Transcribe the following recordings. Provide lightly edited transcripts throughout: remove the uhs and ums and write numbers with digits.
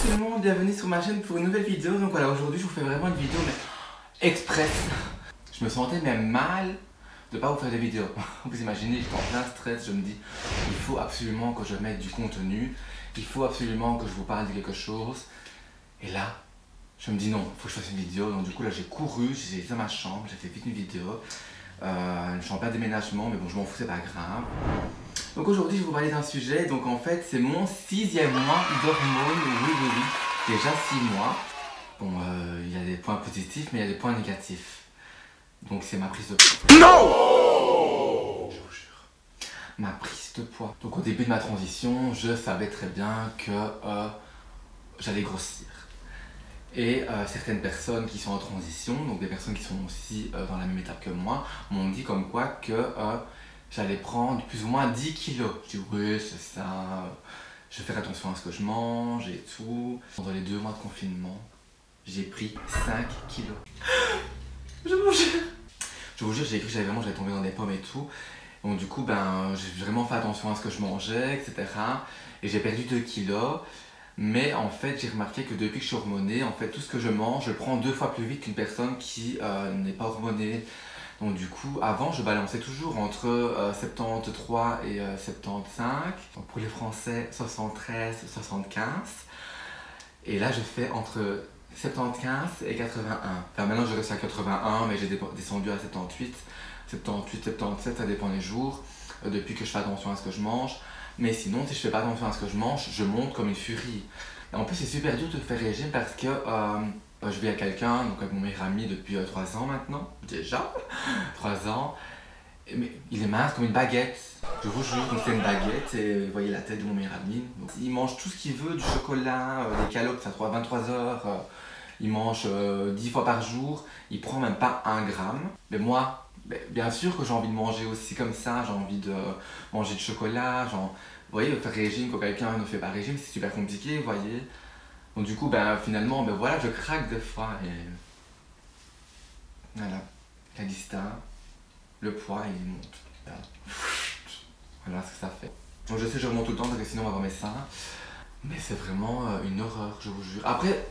tout le monde, bienvenue sur ma chaîne pour une nouvelle vidéo. Donc voilà, aujourd'hui je vous fais vraiment une vidéo mais express. Je me sentais même mal de pas vous faire des vidéos. Vous imaginez, j'étais en plein stress, je me dis il faut absolument que je mette du contenu, il faut absolument que je vous parle de quelque chose. Et là, je me dis non, il faut que je fasse une vidéo. Donc du coup là j'ai couru, j'ai été dans ma chambre, j'ai fait vite une vidéo. Je suis en plein déménagement, mais bon je m'en fous, c'est pas grave. Donc aujourd'hui je vais vous parler d'un sujet, donc en fait c'est mon 6e mois d'hormones, oui, déjà 6 mois. Bon, il y a des points positifs mais il y a des points négatifs. Donc c'est ma prise de poids. Non! Je vous jure. Ma prise de poids. Donc au début de ma transition, je savais très bien que j'allais grossir. Et certaines personnes qui sont en transition, donc des personnes qui sont aussi dans la même étape que moi, m'ont dit comme quoi que j'allais prendre plus ou moins 10 kilos. Je dis oui, c'est ça, je vais faire attention à ce que je mange et tout. Pendant les 2 mois de confinement, j'ai pris 5 kilos. Je vous jure. Je vous jure, j'ai cru que j'allais tomber dans des pommes et tout. Donc du coup, ben, j'ai vraiment fait attention à ce que je mangeais, etc. Et j'ai perdu 2 kilos. Mais en fait, j'ai remarqué que depuis que je suis hormonée, en fait, tout ce que je mange, je le prends 2 fois plus vite qu'une personne qui n'est pas hormonée. Donc du coup, avant, je balançais toujours entre 73 et 75. Donc pour les Français, 73, 75. Et là, je fais entre 75 et 81. Enfin, maintenant, je reste à 81, mais j'ai descendu à 78, 78, 77, ça dépend des jours, depuis que je fais attention à ce que je mange. Mais sinon, si je fais pas attention à ce que je mange, je monte comme une furie. Et en plus, c'est super dur de faire régime parce que je vis avec quelqu'un, donc avec mon meilleur ami depuis 3 ans maintenant, déjà, 3 ans. Mais il est mince comme une baguette, je vous jure, donc c'est une baguette et vous voyez la tête de mon meilleur ami. Donc, il mange tout ce qu'il veut, du chocolat, des calops à 23 heures, il mange 10 fois par jour, il prend même pas 1 gramme. Mais moi, bien sûr que j'ai envie de manger aussi comme ça, j'ai envie de manger du chocolat, genre, vous voyez, faire régime quand quelqu'un ne fait pas régime, c'est super compliqué, vous voyez. Donc du coup, ben, finalement, ben, voilà, je craque des fois et voilà, la lista, le poids, il monte. Voilà ce que ça fait. Donc je sais, je remonte tout le temps parce que sinon on va voir mes seins. Mais c'est vraiment une horreur, je vous jure. Après,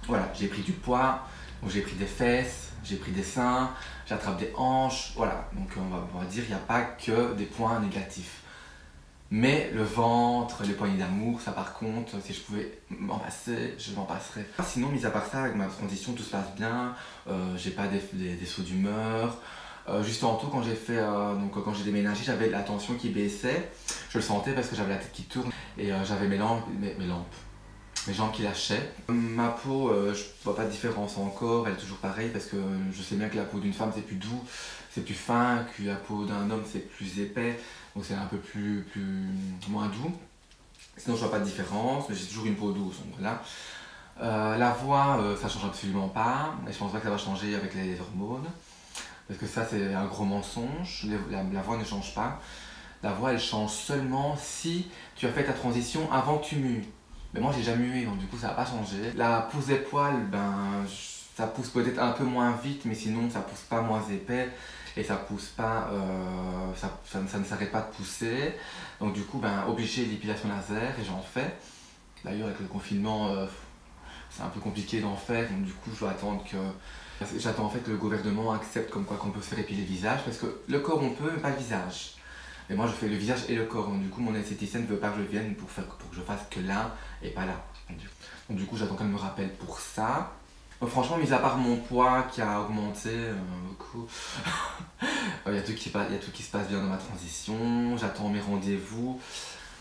voilà, j'ai pris du poids, donc j'ai pris des fesses, j'ai pris des seins, j'attrape des hanches, voilà. Donc on va dire, il n'y a pas que des points négatifs. Mais le ventre, les poignées d'amour, ça par contre, si je pouvais m'en passer, je m'en passerais. Sinon, mis à part ça, avec ma transition, tout se passe bien, j'ai pas des sauts d'humeur. Juste en tout, quand j'ai fait, quand j'ai déménagé, j'avais la tension qui baissait. Je le sentais parce que j'avais la tête qui tourne et j'avais mes jambes qui lâchaient. Ma peau, je vois pas de différence encore, elle est toujours pareille parce que je sais bien que la peau d'une femme c'est plus doux, c'est plus fin, que la peau d'un homme c'est plus épais, donc c'est un peu moins doux. Sinon je vois pas de différence, mais j'ai toujours une peau douce, donc voilà. La voix, ça change absolument pas, et je pense pas que ça va changer avec les hormones. Parce que ça c'est un gros mensonge, la voix ne change pas. La voix elle change seulement si tu as fait ta transition avant que tu mues. Mais moi j'ai déjà mué donc du coup ça n'a pas changé. La pousse des poils, ben ça pousse peut-être un peu moins vite mais sinon ça pousse pas moins épais. Et ça pousse pas, ça ne s'arrête pas de pousser. Donc du coup ben obligé l'épilation laser et j'en fais. D'ailleurs avec le confinement c'est un peu compliqué d'en faire donc du coup je dois attendre que... J'attends en fait que le gouvernement accepte comme quoi qu'on peut se faire épiler le visage parce que le corps on peut mais pas le visage. Et moi je fais le visage et le corps donc du coup mon esthéticienne ne veut pas que je vienne pour que je fasse que l'un et pas là. Donc du coup j'attends qu'elle me rappelle pour ça. Donc, franchement mis à part mon poids qui a augmenté beaucoup, il y a tout qui se passe bien dans ma transition, j'attends mes rendez-vous.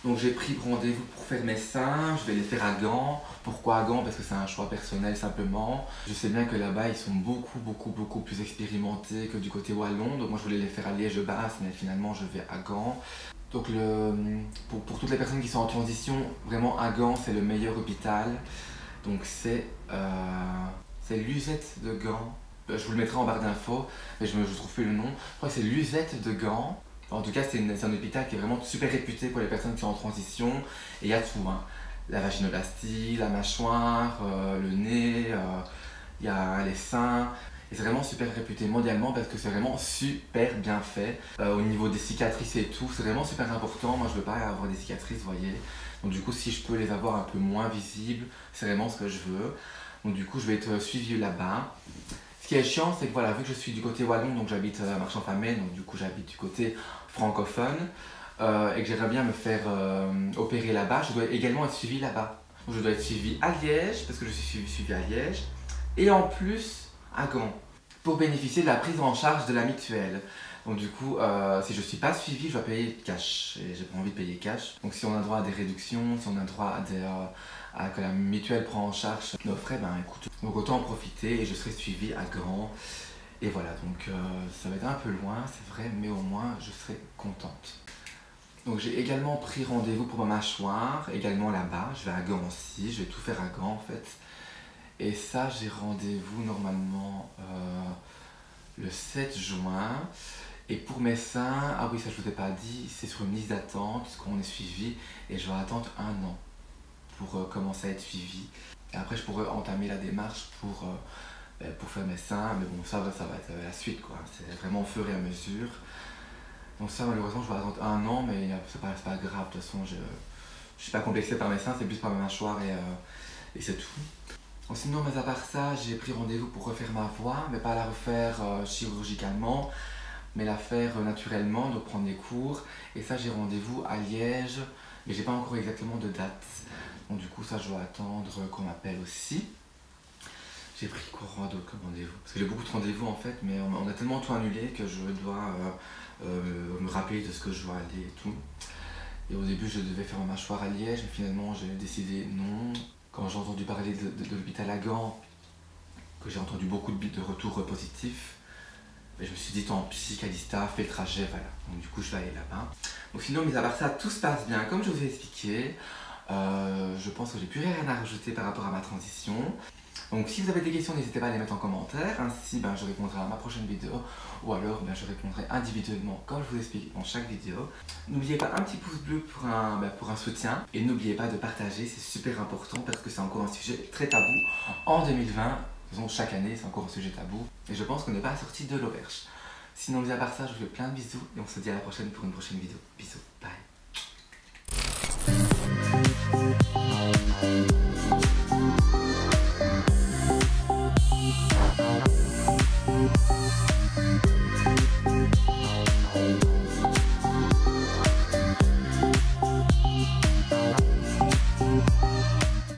Donc j'ai pris rendez-vous pour faire mes seins, je vais les faire à Gand. Pourquoi à Gand? Parce que c'est un choix personnel simplement. Je sais bien que là-bas ils sont beaucoup plus expérimentés que du côté wallon. Donc moi je voulais les faire à Liège-Basse mais finalement je vais à Gand. Donc pour toutes les personnes qui sont en transition, vraiment à Gand c'est le meilleur hôpital. Donc c'est l'Uzette de Gand. Je vous le mettrai en barre d'infos, mais je trouve plus le nom. Je crois que c'est l'Uzette de Gand. En tout cas, c'est un hôpital qui est vraiment super réputé pour les personnes qui sont en transition. Et il y a tout, hein. La vaginoplastie, la mâchoire, le nez, il y a les seins. Et c'est vraiment super réputé mondialement parce que c'est vraiment super bien fait. Au niveau des cicatrices et tout, c'est vraiment super important. Moi, je veux pas avoir des cicatrices, vous voyez. Donc du coup, si je peux les avoir un peu moins visibles, c'est vraiment ce que je veux. Donc du coup, je vais être suivie là-bas. Ce qui est chiant, c'est que voilà, vu que je suis du côté wallon, donc j'habite à Marchand-Famenne, donc du coup j'habite du côté francophone, et que j'aimerais bien me faire opérer là-bas, je dois également être suivie là-bas. Donc je dois être suivie à Liège, parce que je suis suivie à Liège, et en plus à Gand, pour bénéficier de la prise en charge de la mutuelle. Donc du coup, si je ne suis pas suivie, je dois payer cash, et j'ai pas envie de payer cash. Donc si on a droit à des réductions, si on a droit à que la mutuelle prend en charge nos frais, ben écoute, donc autant en profiter et je serai suivie à Gand. Et voilà, donc ça va être un peu loin, c'est vrai, mais au moins je serai contente. Donc j'ai également pris rendez-vous pour ma mâchoire, également là-bas, je vais à Gand aussi, je vais tout faire à Gand en fait. Et ça, j'ai rendez-vous normalement le 7 juin. Et pour mes seins, ah oui, ça je vous ai pas dit, c'est sur une liste d'attente, puisqu'on est suivi, et je vais attendre 1 an pour commencer à être suivi. Et après, je pourrais entamer la démarche pour faire mes seins, mais bon, ça va être la suite, quoi. C'est vraiment au fur et à mesure. Donc ça, malheureusement, je vais attendre 1 an, mais c'est pas grave, de toute façon, je suis pas complexé par mes seins, c'est plus par ma mâchoire et c'est tout. Donc, sinon, mais à part ça, j'ai pris rendez-vous pour refaire ma voix, mais pas la refaire chirurgicalement, mais la faire naturellement, donc prendre des cours. Et ça, j'ai rendez-vous à Liège, mais j'ai pas encore exactement de date. Donc du coup, ça, je dois attendre qu'on m'appelle aussi. J'ai pris quoi d'autre comme rendez-vous? Parce que j'ai beaucoup de rendez-vous en fait, mais on a tellement tout annulé que je dois me rappeler de ce que je dois aller et tout. Et au début, je devais faire ma mâchoire à Liège, mais finalement, j'ai décidé non. Quand j'ai entendu parler de l'hôpital à Gand, que j'ai entendu beaucoup de retours positifs, et je me suis dit tant pis, Calista, fais le trajet, voilà. Donc du coup, je vais aller là-bas. Donc sinon, mis à part ça, tout se passe bien, comme je vous ai expliqué. Je pense que j'ai plus rien à rajouter par rapport à ma transition. Donc si vous avez des questions, n'hésitez pas à les mettre en commentaire. Ainsi, je répondrai à ma prochaine vidéo. Ou alors, je répondrai individuellement, comme je vous explique dans chaque vidéo. N'oubliez pas un petit pouce bleu pour un soutien. Et n'oubliez pas de partager, c'est super important parce que c'est encore un sujet très tabou en 2020. Disons, chaque année, c'est encore un sujet tabou. Et je pense qu'on n'est pas sorti de l'auberge. Sinon, mis à part ça, je vous fais plein de bisous. Et on se dit à la prochaine pour une prochaine vidéo. Bisous, bye.